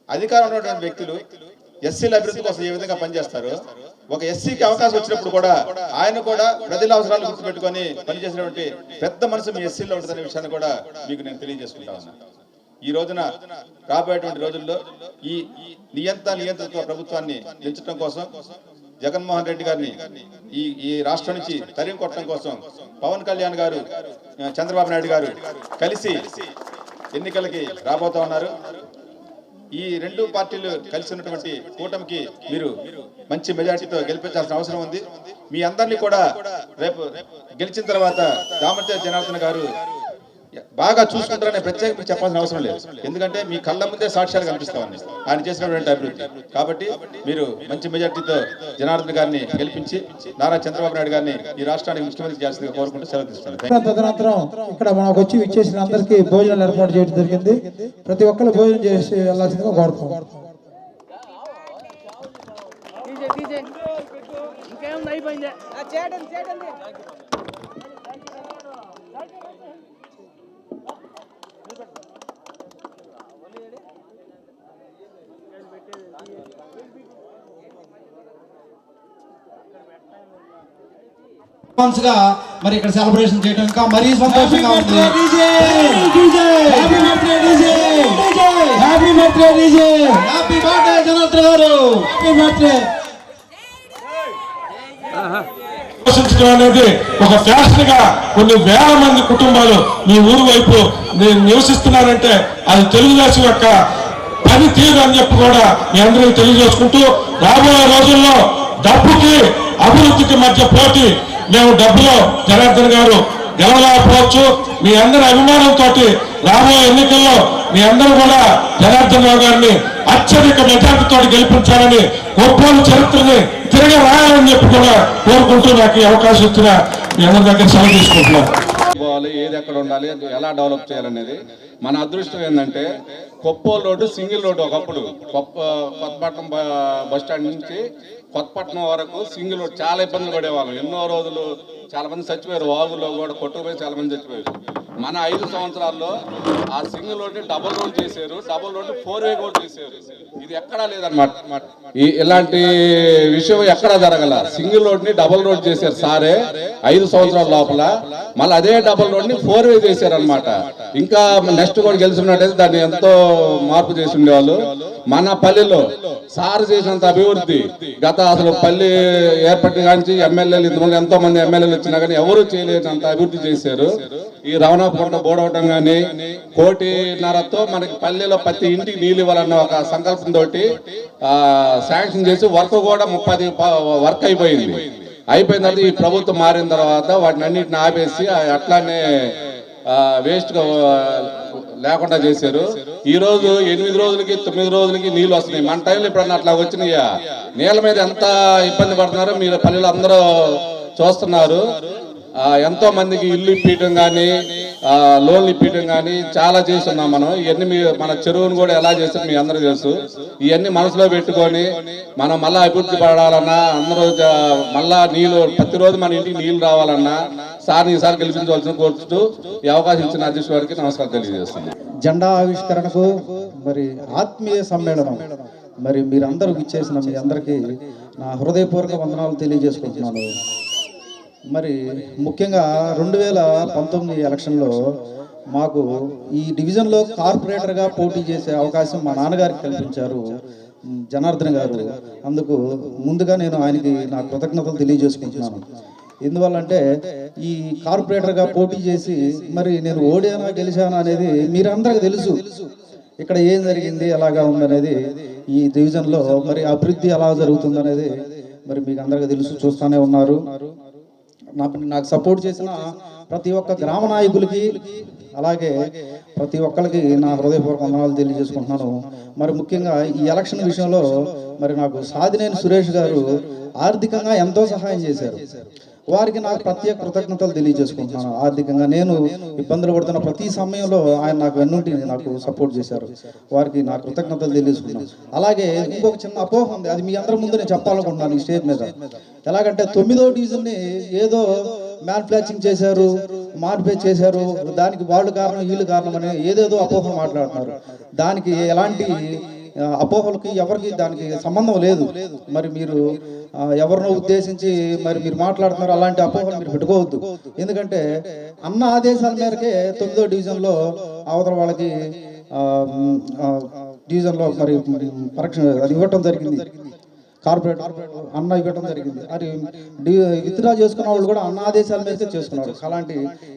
అధికారం ఉన్నటువంటి వ్యక్తులు ఎస్సీల అభివృద్ధి కోసం ఏ విధంగా పనిచేస్తారు, ఒక ఎస్సీకి అవకాశం వచ్చినప్పుడు కూడా ఆయన కూడా ప్రజల అవసరాలు గుర్తుపెట్టుకొని పనిచేసినటువంటి పెద్ద మనసు మీ ఎస్సీలో ఉంటుందనే విషయాన్ని కూడా మీకు నేను తెలియజేసుకుంటా ఉన్నా. ఈ రోజున రాబోయేటువంటి రోజుల్లో ఈ నియంత్రిత ప్రభుత్వాన్ని పెంచడం కోసం జగన్మోహన్ రెడ్డి గారిని ఈ రాష్ట్రం నుంచి తరిమి కొట్టడం కోసం పవన్ కళ్యాణ్ గారు, చంద్రబాబు నాయుడు గారు కలిసి ఎన్నికలకి రాబోతా ఉన్నారు. ఈ రెండు పార్టీలు కలిసి ఉన్నటువంటి కూటమికి మీరు మంచి మెజార్టీతో గెలిపించాల్సిన అవసరం ఉంది. మీ అందరినీ కూడా రేపు గెలిచిన తర్వాత దామర్తి జనార్దన్ గారు బాగా చూసుకుంటారనే ప్రత్యేకంగా చెప్పాల్సిన అవసరం లేదు. ఎందుకంటే మీ కళ్ళ ముందే సాక్ష్యాలు కనిపిస్తామని ఆయన చేసినటువంటి అభివృద్ధి. కాబట్టి మీరు మంచి మెజార్టీతో జనార్దన్ గారిని గెలిపించి నారా చంద్రబాబు నాయుడు గారిని ఈ రాష్ట్రానికి ముఖ్యమంత్రి చేయాల్సిందిగా కోరుకుంటూ సెలవు తీసుకున్నాను. తదనంతరం ఇక్కడ మనకు వచ్చి విచ్చేసిన అందరికీ భోజనాలు ఏర్పాటు చేయడం జరిగింది. ప్రతి ఒక్కరు భోజనం చేసి వెళ్ళాల్సిందిగా కోరుతాం. మరి ఇక్కడ సెలబ్రేషన్ చేయడం ఇంకా మరీ సంతోషంగా ఉంది. అనేది ఒక ఫ్యాషన్ గా కొన్ని వేల మంది కుటుంబాలు మీ ఊరు వైపు నివసిస్తున్నారంటే అది తెలుగుదేశం యొక్క పని తీరు అని చెప్పి కూడా మీ అందరికీ తెలియజేసుకుంటూ రాబోయే రోజుల్లో డబ్బుకి అభివృద్ధికి మధ్య పోటీ. మేము డబ్బులో జనార్దన్ గారు గెలవలేకపోవచ్చు. మీ అందరి అభిమానంతో రాబోయే ఎన్నికల్లో మీ అందరూ కూడా జనార్దన్ రావు గారిని అత్యధిక మెజార్టీతో గెలిపించాలని, గొప్పల చరిత్రని తిరిగి రాయాలని చెప్పి కూడా కోరుకుంటూ నాకు ఈ అవకాశం ఇచ్చిన మీ అందరి దగ్గర సెలవు తీసుకుంటున్నాను. ఏది ఎక్కడ ఉండాలి, ఎలా డెవలప్ చేయాలనేది మన అదృష్టం ఏంటంటే కొప్పోలు రోడ్డు సింగిల్ రోడ్డు. ఒకప్పుడు కొత్తపట్నం బస్ స్టాండ్ నుంచి కొత్తపట్నం వరకు సింగిల్ రోడ్ చాలా ఇబ్బందులు పడేవాళ్ళం. ఎన్నో రోజులు చాలా మంది చచ్చిపోయారు, వాగులో కూడా కొట్టుకుపోయి చాలా మంది చచ్చిపోయారు. మన 5 సంవత్సరాల్లో ఆ సింగిల్ రోడ్ని డబుల్ రోడ్ చేశారు, డబుల్ రోడ్ 4-way కూడా చేశారు. ఇది ఎక్కడా లేదన్నమాట. ఇలాంటి విషయం ఎక్కడా జరగల. సింగిల్ రోడ్ ని డబుల్ రోడ్ చేశారు సారే 5 సంవత్సరాల లోపల. మళ్ళీ అదే డబుల్ రోడ్ ని 4-way చేశారు అనమాట. ఇంకా నెక్స్ట్ కూడా గెలిచినట్టయితే దాన్ని ఎంతో మార్పు చేసి ఉండేవాళ్ళు. మన పల్లెలో సార్ చేసినంత అభివృద్ధి గత అసలు పల్లె ఏర్పడిన కానీ ఎమ్మెల్యేలు ఇంతమంది ఎంతో మంది ఎమ్మెల్యేలు వచ్చినా కానీ ఎవరు చేయలేనంత అభివృద్ధి చేశారు. ఈ రవణాపురం బోడవటం కానీ 1.5 కోటితో మనకి పల్లెలో ప్రతి ఇంటికి నీళ్ళు ఇవ్వాలన్న ఒక సంకల్పంతో శాంక్షన్ చేసి వర్క్ కూడా 30 వర్క్ అయిపోయింది. అయిపోయిన తర్వాత ఈ ప్రభుత్వం మారిన తర్వాత వాటిని అన్నింటిని ఆపేసి అట్లానే వేస్ట్ గా లేకుండా చేశారు. ఈ రోజు 8 రోజులకి 9 రోజులకి నీళ్లు వస్తున్నాయి. మన టైంలో ఇప్పుడు అట్లా వచ్చినాయా? నీళ్ళ మీద ఎంత ఇబ్బంది పడుతున్నారో మీరు పల్లెలు అందరూ చూస్తున్నారు. ఎంతో మందికి ఇల్లు ఇప్పించడం కానీ లోన్లు ఇప్పించడం కానీ చాలా చేస్తున్నాం మనం. ఇవన్నీ మన చెరువును కూడా ఎలా చేస్తాం మీ అందరూ తెలుసు. ఇవన్నీ మనసులో పెట్టుకొని మనం మళ్ళా అభివృద్ధి పడాలన్నా, అందరూ మళ్ళా నీళ్లు ప్రతిరోజు మన ఇంటికి నీళ్లు రావాలన్నా సార్ ఈసారి గెలిపించవలసిన కోరుతూ ఈ అవకాశం ఇచ్చిన అధ్యక్షుడి వారికి నమస్కారం తెలియజేస్తున్నాను. జెండా ఆవిష్కరణకు మరి ఆత్మీయ సమ్మేళనం మరి మీరందరూ ఇచ్చేసిన మీ అందరికీ నా హృదయపూర్వక వందనాలు తెలియజేసుకుంటున్నాను. మరి ముఖ్యంగా 2019 ఎలక్షన్లో మాకు ఈ డివిజన్లో కార్పొరేటర్గా పోటీ చేసే అవకాశం మా నాన్నగారికి కల్పించారు జనార్దన్ గారు. అందుకు ముందుగా నేను ఆయనకి నా కృతజ్ఞతలు తెలియజేసుకుంటున్నాను. ఎందువల్లంటే ఈ కార్పొరేటర్గా పోటీ చేసి మరి నేను ఓడానా గెలిచానా అనేది మీరందరికీ తెలుసు. ఇక్కడ ఏం జరిగింది, ఎలాగా ఉందనేది, ఈ డివిజన్లో మరి అభివృద్ధి ఎలా జరుగుతుందనేది మరి మీకు అందరికీ తెలుసు, చూస్తూనే ఉన్నారు. నాకు సపోర్ట్ చేసిన ప్రతి ఒక్క గ్రామ నాయకులకి అలాగే ప్రతి ఒక్కరికి నా హృదయపూర్వక వందనాలు తెలియజేసుకుంటున్నాను. మరి ముఖ్యంగా ఈ ఎలక్షన్ విషయంలో మరి నాకు సాదినేని సురేష్ గారు ఆర్థికంగా ఎంతో సహాయం చేశారు. వారికి నాకు ప్రత్యేక కృతజ్ఞతలు తెలియజేసుకుంటున్నాను. ఆర్థికంగా నేను ఇబ్బందులు పడుతున్న ప్రతి సమయంలో ఆయన నాకు వెన్నుంటి నాకు సపోర్ట్ చేశారు. వారికి నా కృతజ్ఞతలు తెలియజేసుకున్నాను. అలాగే ఇంకొక చిన్న అపోహ ఉంది, అది మీ అందరి ముందు నేను చెప్పాలనుకుంటున్నాను ఈ స్టేజ్ మీద. ఎలాగంటే 9వ డివిజన్ని ఏదో మ్యానుఫ్యాక్చరింగ్ చేశారు, మార్పే చేశారు, దానికి వాళ్ళు కారణం వీళ్ళు కారణం అని ఏదేదో అపోహ మాట్లాడుతున్నారు. దానికి ఎలాంటి అపోహలకి ఎవరికి దానికి సంబంధం లేదు. మరి మీరు ఎవరినో ఉద్దేశించి మరి మీరు మాట్లాడుతున్నారు, అలాంటి అపోహలు మీరు పెట్టుకోవద్దు. ఎందుకంటే అన్న ఆదేశాల మేరకే 9వ డివిజన్లో అవతల వాళ్ళకి డివిజన్లో మరి పరీక్ష అది ఇవ్వటం జరిగింది. కార్పొరేటర్ అన్న ఇవ్వటం జరిగింది. అది విత్డ్రా చేసుకున్న వాళ్ళు కూడా అన్న ఆదేశాల మీదకే చేసుకున్నారు. అలాంటి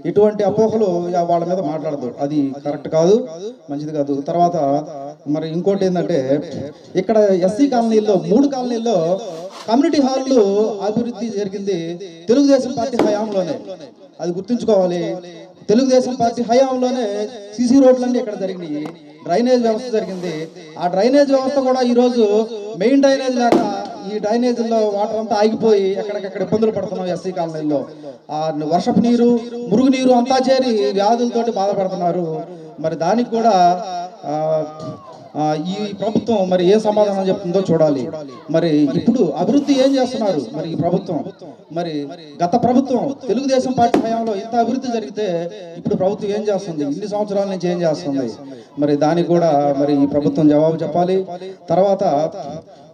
ఇటువంటి అపోహలు వాళ్ళ మీద మాట్లాడదు, అది కరెక్ట్ కాదు, మంచిది కాదు. తర్వాత మరి ఇంకోటి ఏంటంటే ఇక్కడ ఎస్సీ కాలనీల్లో 3 కాలనీల్లో కమ్యూనిటీ హాల్లు అభివృద్ధి జరిగింది తెలుగుదేశం పార్టీ హయాంలోనే, అది గుర్తుంచుకోవాలి. తెలుగుదేశం పార్టీ హయాంలోనే సిసి రోడ్లన్నీ ఇక్కడ జరిగినాయి, డ్రైనేజ్ వ్యవస్థ జరిగింది. ఆ డ్రైనేజ్ వ్యవస్థ కూడా ఈరోజు మెయిన్ డ్రైనేజ్ లేక ఈ డ్రైనేజీల్లో వాటర్ అంతా ఆగిపోయి ఎక్కడికెక్కడ ఇబ్బందులు పడుతున్నాం. ఎస్సీ కాలనీల్లో ఆ వర్షపు నీరు, మురుగునీరు అంతా చేరి వ్యాధులతోటి బాధపడుతున్నారు. మరి దానికి కూడా ఈ ప్రభుత్వం మరి ఏ సమాధానం చెప్తుందో చూడాలి. మరి ఇప్పుడు అభివృద్ధి ఏం చేస్తున్నారు మరి ఈ ప్రభుత్వం? మరి గత ప్రభుత్వం తెలుగుదేశం పార్టీ హయాంలో ఇంత అభివృద్ధి జరిగితే ఇప్పుడు ప్రభుత్వం ఏం చేస్తుంది, ఇన్ని సంవత్సరాల నుంచి ఏం చేస్తుంది? మరి దానికి కూడా మరి ఈ ప్రభుత్వం జవాబు చెప్పాలి. తర్వాత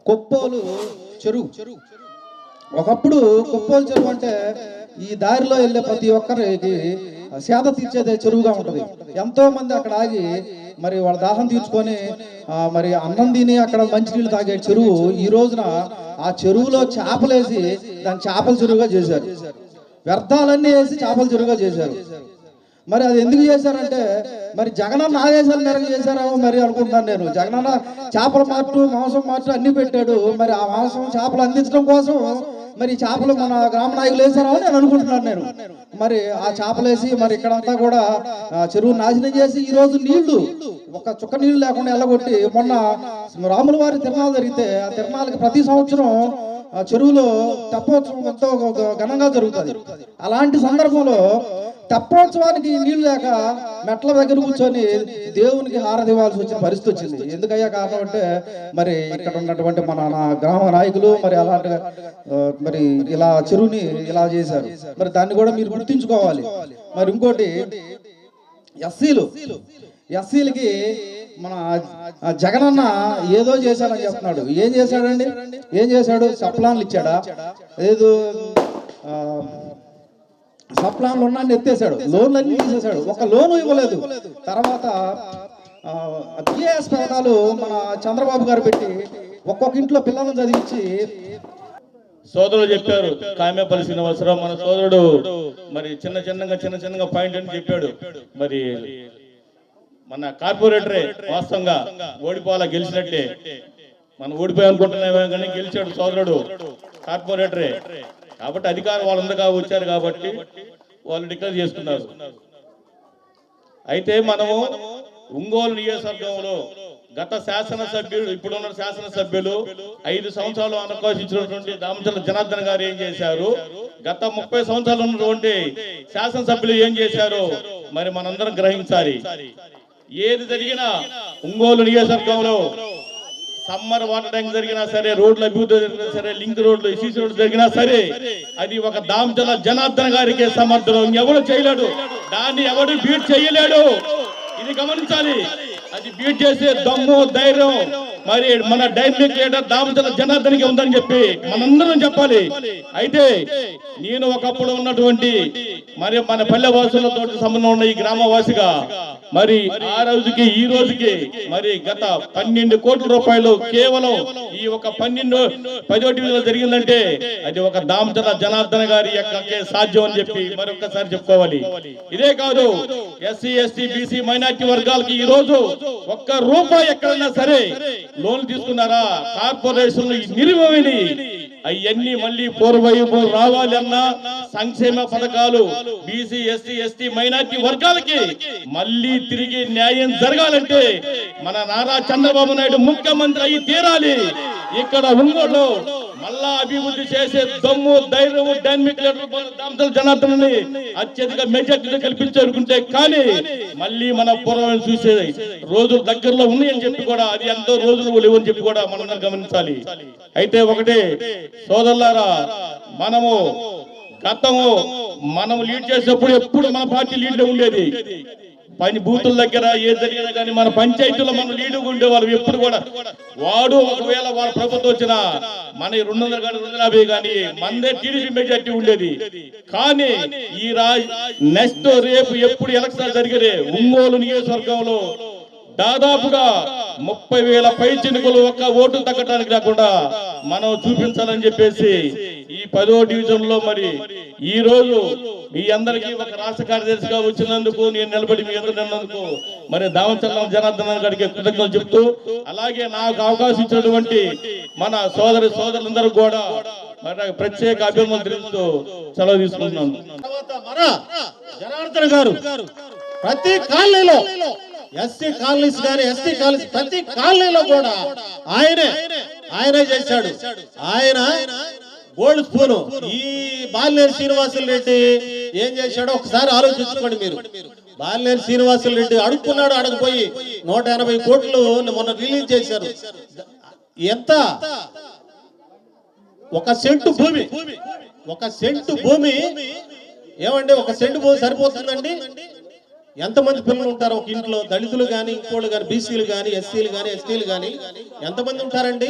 కొప్పోలు చెరువు, ఒకప్పుడు కొప్పోలు చెరువు అంటే ఈ దారిలో వెళ్ళే ప్రతి ఒక్కరికి సేద తీర్చేదే చెరువుగా ఉంటుంది. ఎంతో మంది అక్కడ ఆగి మరి వాళ్ళ దాహం తీర్చుకొని మరి అన్నం తిని అక్కడ మంచినీళ్ళు తాగే చెరువు ఈ రోజున ఆ చెరువులో చేపలేసి దాన్ని చేపల చెరువుగా చేశారు. వ్యర్థాలన్నీ వేసి చేపల చెరువుగా చేశారు. మరి అది ఎందుకు చేశారంటే మరి జగనన్న ఆదేశాల మేరకు చేశారేమో మరి అనుకుంటున్నాను నేను. జగనన్న చేపల మార్టు, మాంసం మార్టు అన్ని పెట్టాడు. మరి ఆ మాంసం చేపలు అందించడం కోసం మరి చేపలు మన గ్రామ నాయకులు వేసారో నేను అనుకుంటున్నాను నేను. మరి ఆ చేపలు వేసి మరి ఇక్కడంతా కూడా చెరువు నాశనం చేసి ఈ రోజు నీళ్లు ఒక చుక్క నీళ్లు లేకుండా ఎల్లగొట్టి, మొన్న రాముల వారి తిరణాలు జరిగితే ఆ తిరణాలకి ప్రతి సంవత్సరం చెరువులో తెప్పోత్సవం ఎంతో ఘనంగా జరుగుతుంది. అలాంటి సందర్భంలో తెప్పోత్సవానికి నీళ్లు లేక మెట్ల దగ్గర కూర్చొని దేవునికి హారతి ఇవ్వాల్సి వచ్చిన పరిస్థితి వచ్చింది. ఎందుకయ్యా కారణం అంటే మరి ఇక్కడ ఉన్నటువంటి మన గ్రామ నాయకులు మరి అలాంటి మరి ఇలా చెరువుని ఇలా చేశారు. మరి దాన్ని కూడా మీరు గుర్తించుకోవాలి. మరి ఇంకోటి ఎస్సీలకి మన జగనన్న ఏదో చేశాడని చెప్తున్నాడు. ఏం చేశాడండి? ఏం చేశాడు? సప్లాన్లు ఇచ్చాడా? ఏదో సప్లాన్లు ఉన్నా ఎత్తేసాడు, లోన్లన్నీ తీసేశాడు, ఒక లోను ఇవ్వలేదు. తర్వాత పిఎస్ పథకాలు మన చంద్రబాబు గారు పెట్టి ఒక్కొక్క ఇంట్లో పిల్లలను చదివించి సోదరులు చెప్పారు. కామేపల్లి శ్రీనివాసరావు మన సోదరుడు మరి చిన్న చిన్నగా పాయింట్ అని చెప్పాడు. మరి మన కార్పొరేటరే వాస్తవంగా ఓడిపోవాలా, గెలిచినట్టే. మనం ఓడిపోయి అనుకుంటున్నామే కానీ గెలిచాడు సోదరుడు, కార్పొరేటరే. కాబట్టి అధికారం వాళ్ళందరిగా వచ్చారు కాబట్టి వాళ్ళు డిక్లేర్ చేసుకున్నారు. అయితే మనము ఒంగోలు నియోజకవర్గంలో గత శాసనసభ్యులు, ఇప్పుడున్న శాసనసభ్యులు 5 సంవత్సరాలు అనుకోసించినటువంటి దామచర్ల జనార్దన్ గారు ఏం చేశారు, గత 30 సంవత్సరాలు ఉన్నటువంటి శాసనసభ్యులు ఏం చేశారు మరి మనందరం గ్రహించాలి. ఏది జరిగినా ఒంగోలు నియోజకవర్గంలో సమ్మర్ వాటర్ ట్యాంక్ జరిగినా సరే, రోడ్ల అభివృద్ధి జరిగినా సరే, లింక్ రోడ్లు, సిసి రోడ్లు జరిగినా సరే, అది ఒక దామచర్ల జనార్దన్ గారికి సమర్థనం. ఎవరు చేయలేడు, దాన్ని ఎవరు బీట్ చేయలేడు. ఇది గమనించాలి. అది బీట్ చేసే దమ్ము, ధైర్యం మరి మన డైనమిక్ లీడర్ దామచర్ల జనార్దన్కి ఉందని చెప్పి మనందరం చెప్పాలి. అయితే నేను ఒకప్పుడు ఉన్నటువంటి మరి మన పల్లె వాసులతో సంబంధం ఉన్న ఈ గ్రామవాసిగా మరి ఆ రోజుకి ఈ రోజుకి మరి గత 12 కోట్ల రూపాయలు కేవలం ఈ ఒక 10వ డివిజన్లో జరిగిందంటే అది ఒక దామచల జనార్దన్ గారి యొక్క సాధ్యం అని చెప్పి మరొకసారి చెప్పుకోవాలి. ఇదే కాదు, ఎస్సీ ఎస్టీ బీసీ మైనార్టీ వర్గాలకి ఈ రోజు ఒక్క రూపాయి ఎక్కడైనా సరే లోన్ తీసుకున్నారా? కార్పొరేషన్లు నిర్వహిని అవన్నీ మళ్ళీ పూర్వవైపు రావాలి అన్న సంక్షేమ పథకాలు బీసీ ఎస్సీ ఎస్టీ మైనార్టీ వర్గాలకి మళ్ళీ తిరిగి న్యాయం జరగాలంటే మన నారా చంద్రబాబు నాయుడు ముఖ్యమంత్రి అయి తీరాలి. ఇక్కడ ఒంగోలు మళ్ళా అభివృద్ధి చేసే దమ్ము ధైర్యం డైనమిక్ దామచల జనార్దన్ అత్యధిక మెజార్టీతో కల్పించారుకుంటే కానీ మళ్ళీ మన పూర్వం చూసే రోజులు దగ్గరలో ఉన్నాయని చెప్పి కూడా అది ఎంతో రోజులు లేవని చెప్పి కూడా మనం గమనించాలి. అయితే ఒకటే సోదరులారా, మనము లీడ్ చేసేప్పుడు ఎప్పుడు మన పార్టీ లీడ్ లో ఉండేది. పని బూతుల దగ్గర ఏది జరిగినా కానీ మన పంచాయతీలో మనం లీడుగా ఉండేవాళ్ళం ఎప్పుడు కూడా. వాడు ఒకవేళ వాళ్ళ ప్రభుత్వం వచ్చినా మన 200 కానీ 250 కానీ మందే టీడీపీ మెజార్టీ ఉండేది. కానీ ఈ నెక్స్ట్ రేపు ఎప్పుడు ఎలక్షన్ జరిగేది ఒంగోలు నియోజకవర్గంలో దాదాపుగా 30,000 పై చినుకులు ఒక్క ఓటు తగ్గడానికి రాకుండా మనం చూపించాలని చెప్పేసి ఈ 10వ డివిజన్ లో మరి ఈ రోజు మీ అందరికీ ఒక రాష్ట్ర కార్యదర్శిగా వచ్చినందుకు నేను నిలబడి మీ అందరూ నిన్నందుకు మరి దామచల జనార్దన్ గారికి కృతజ్ఞతలు చెప్తూ, అలాగే నాకు అవకాశం ఇచ్చినటువంటి మన సోదరులందరూ కూడా మరి ప్రత్యేక అభినందనలు తెలుపుతూ సెలవు తీసుకుంటున్నాను. మన జనార్దన్ గారు ప్రతి కాలనీలో ఎస్సీ కాలనీస్ కానీ ఎస్టీ కాలనీస్ ప్రతి కాలనీలో కూడా ఆయనే చేశాడు. ఆయన గోల్డ్ స్పూన్. ఈ బాలినేని శ్రీనివాసులు రెడ్డి ఏం చేశాడో ఒకసారి ఆలోచించుకోండి మీరు. బాలినేని శ్రీనివాసులు రెడ్డి అడుక్కున్నాడు, అడగపోయి 180 కోట్లు మొన్న రిలీజ్ చేశారు. ఎంత? ఒక సెంటు భూమి ఏమండి, ఒక సెంటు భూమి సరిపోతుందండి? ఎంతమంది పిల్లలు ఉంటారు ఒక ఇంట్లో? దళితులు కానీ ఇంకోళ్ళు కానీ బీసీలు కానీ ఎస్సీలు కానీ ఎస్టీలు కానీ ఎంతమంది ఉంటారండి?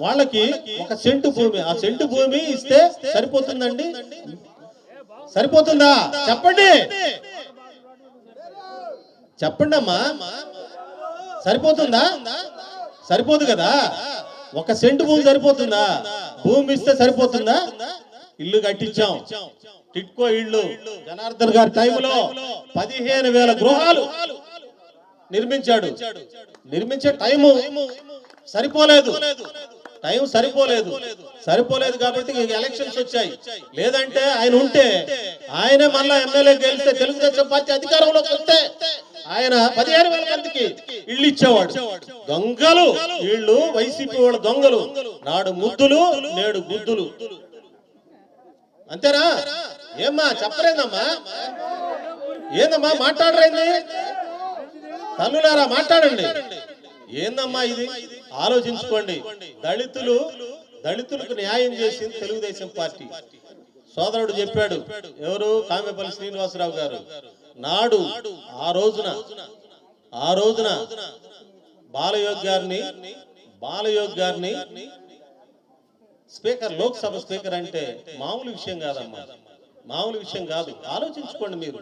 వాళ్ళకి ఒక సెంటు భూమి, ఆ సెంటు భూమి ఇస్తే సరిపోతుందండి? సరిపోతుందా? చెప్పండి అమ్మా, సరిపోతుందా? సరిపోదు కదా. ఒక సెంటు భూమి సరిపోతుందా? భూమి ఇస్తే సరిపోతుందా? ఇల్లు కట్టించాం, టిట్కో ఇళ్ళు. జనార్దన్ గారి టైంలో 15,000 గృహాలు నిర్మించాడు. నిర్మించే టైము సరిపోలేదు కాబట్టి ఎలక్షన్స్ వచ్చాయి. లేదంటే ఆయన ఉంటే ఆయనే మళ్ళా ఎమ్మెల్యే గెలిస్తే తెలుగుదేశం పార్టీ అధికారంలోకి వస్తే ఆయన 15,000 మందికి ఇళ్ళు ఇచ్చేవాడు. దొంగలు వీళ్ళు, వైసీపీ వాళ్ళ దొంగలు. నాడు ముద్దులు నేడు గుద్దులు. అంతేనా? ఏమ్మా చెప్పలేదమ్మా? ఏందమ్మా మాట్లాడరేంది? తల్లులారా మాట్లాడండి. ఏందమ్మా ఇది? ఆలోచించుకోండి. దళితులకు న్యాయం చేసింది తెలుగుదేశం పార్టీ. సోదరుడు చెప్పాడు, ఎవరు? కామెపల్లి శ్రీనివాసరావు గారు. నాడు ఆ రోజున బాలయోగ్ గారిని స్పీకర్, లోక్సభ స్పీకర్ అంటే మామూలు విషయం కాదమ్మా, మామూలు విషయం కాదు. ఆలోచించుకోండి మీరు.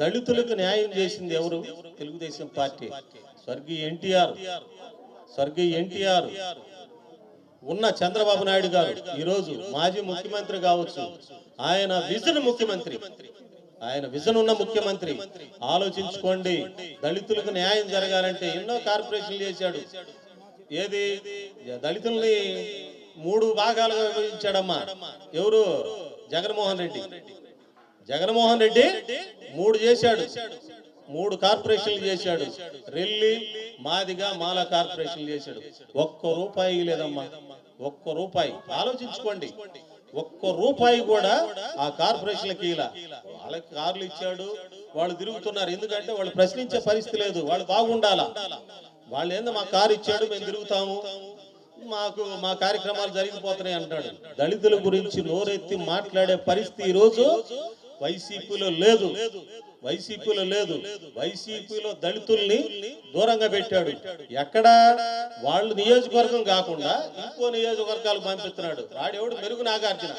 దళితులకు న్యాయం చేసింది ఎవరు? తెలుగుదేశం పార్టీ. స్వర్గీయ ఎన్టీఆర్ ఉన్న చంద్రబాబు నాయుడు గారు ఈరోజు మాజీ ముఖ్యమంత్రి కావచ్చు. ఆయన విజన్ ఉన్న ముఖ్యమంత్రి. ఆలోచించుకోండి. దళితులకు న్యాయం జరగాలంటే ఎన్నో కార్పొరేషన్లు చేశాడు. ఏది? దళితుల్ని 3 భాగాలుగా విభజించాడమ్మా. ఎవరు? జగన్మోహన్ రెడ్డి 3 చేశాడు. 3 కార్పొరేషన్లు చేశాడు. రెల్లి, మాదిగ, మాల కార్పొరేషన్లు చేశాడు. ₹1 లేదమ్మా, ₹1. ఆలోచించుకోండి. ₹1 కూడా ఆ కార్పొరేషన్లకి ఇలా. వాళ్ళకి కార్లు ఇచ్చాడు, వాళ్ళు తిరుగుతున్నారు. ఎందుకంటే వాళ్ళు ప్రశ్నించే పరిస్థితి లేదు. వాళ్ళు బాగుండాలా. వాళ్ళు ఏందో మా కారు ఇచ్చాడు, మేము తిరుగుతాము, మా కార్యక్రమాలు జరిగిపోతున్నాయి అంటాడు. దళితుల గురించి నోరెత్తి మాట్లాడే పరిస్థితి ఈ రోజు వైసీపీలో లేదు. వైసీపీలో దళితుల్ని దూరంగా పెట్టాడు. ఎక్కడ? వాళ్ళు నియోజకవర్గం కాకుండా ఇంకో నియోజకవర్గాలు పంపిస్తున్నాడు. వాడెవడు? మెరుగు నాగార్జున.